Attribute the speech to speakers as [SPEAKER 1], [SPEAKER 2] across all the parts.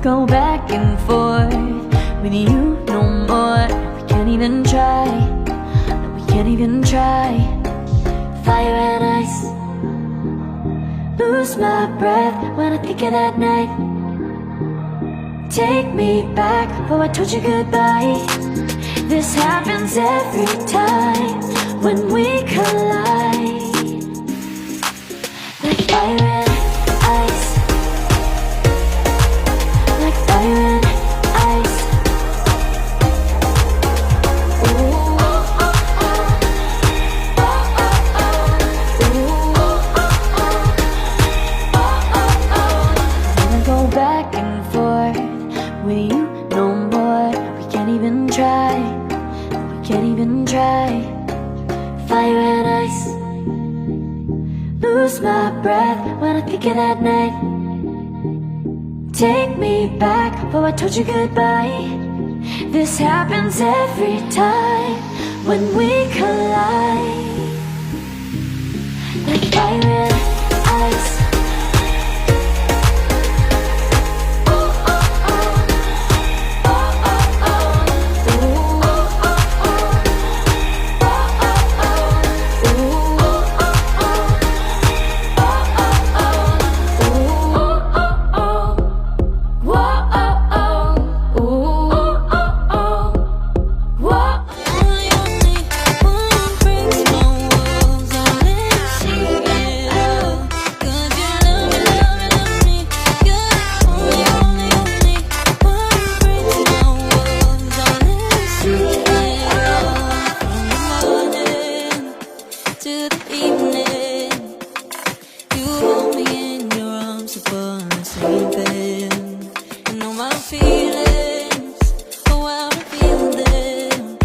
[SPEAKER 1] go back and forth with you no more. We can't even try, no, we can't even try. Fire and ice, lose my breath when I think of that night. Take me back before I told you goodbye. This happens every time when we collide. Like fire and ice, like fire and ice. Ooh, oh, oh, oh. Oh, oh, oh. Ooh, oh, oh, oh. Oh, oh, oh. Wanna go back and forth with you no more. We can't even try, we can't even try. Fire and ice, lose my breath when I think of that night. Take me back before I told you goodbye. This happens every time when we collide. Like fire and ice.
[SPEAKER 2] To the evening, you hold me in your arms upon the sleeping. You know my feelings, oh how I feel them.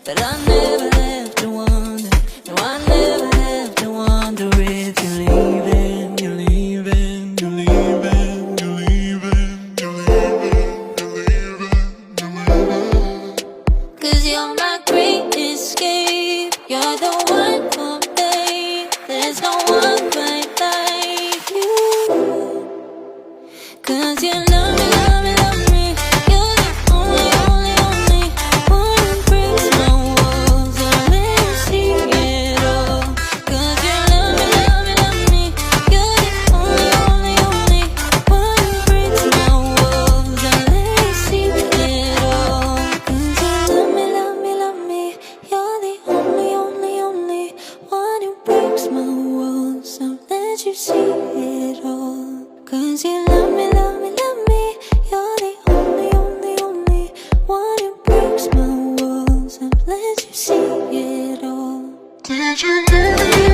[SPEAKER 2] But I never have to wonder, no I never have to wonder if you're leaving, you're leaving, you're leaving, you're leaving, you're leaving, you're leaving, you're leaving. 'Cause you're my great escape, you're the one. There's no one quite like you. 'Cause you love me, love me, love me. You're the only, only, only one who breaks my walls and let me see it all. 'Cause you love me, love me, love me. You're the only, only, only one who breaks my walls and let me see it all. 'Cause you love me, love me, love me. You're the only, only, only one who breaks my walls, so let you see it all. 'Cause you love me, love me, love me. You're the only, only, only one who breaks my walls, and let you see it all. Did you love me?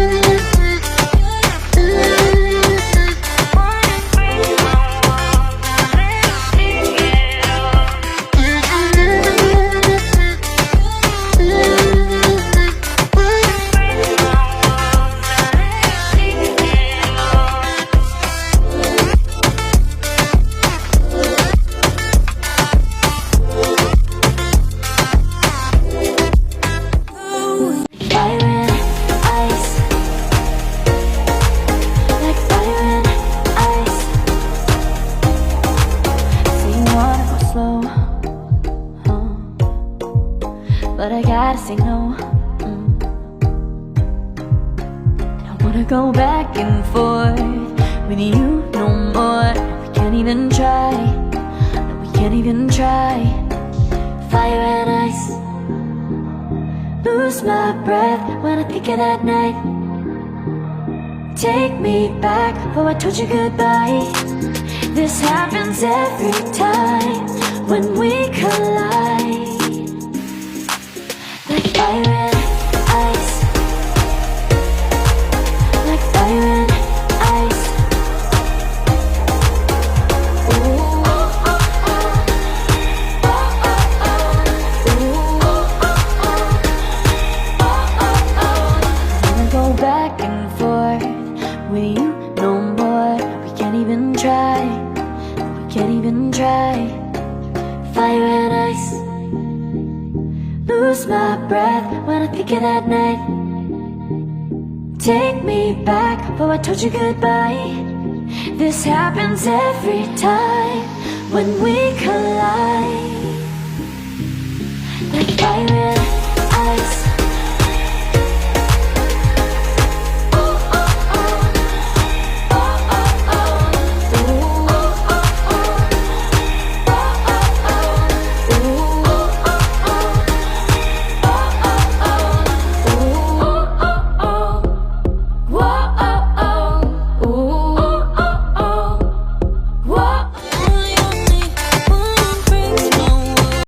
[SPEAKER 1] But I gotta say no. Don't wanna go back and forth with you no more. We can't even try, no, we can't even try. Fire and ice, lose my breath when I think of that night. Take me back before I told you goodbye. This happens every time when we collide. Like fire and ice, like fire and ice. Ooh, oh, oh, oh. Oh, oh, oh. Ooh, oh, oh, oh. Oh, oh, oh. Wanna go back and forth with you no more. We can't even try, we can't even try. Fire and ice, lose my breath when I think of that night. Take me back before I told you goodbye. This happens every time when we collide, like fire.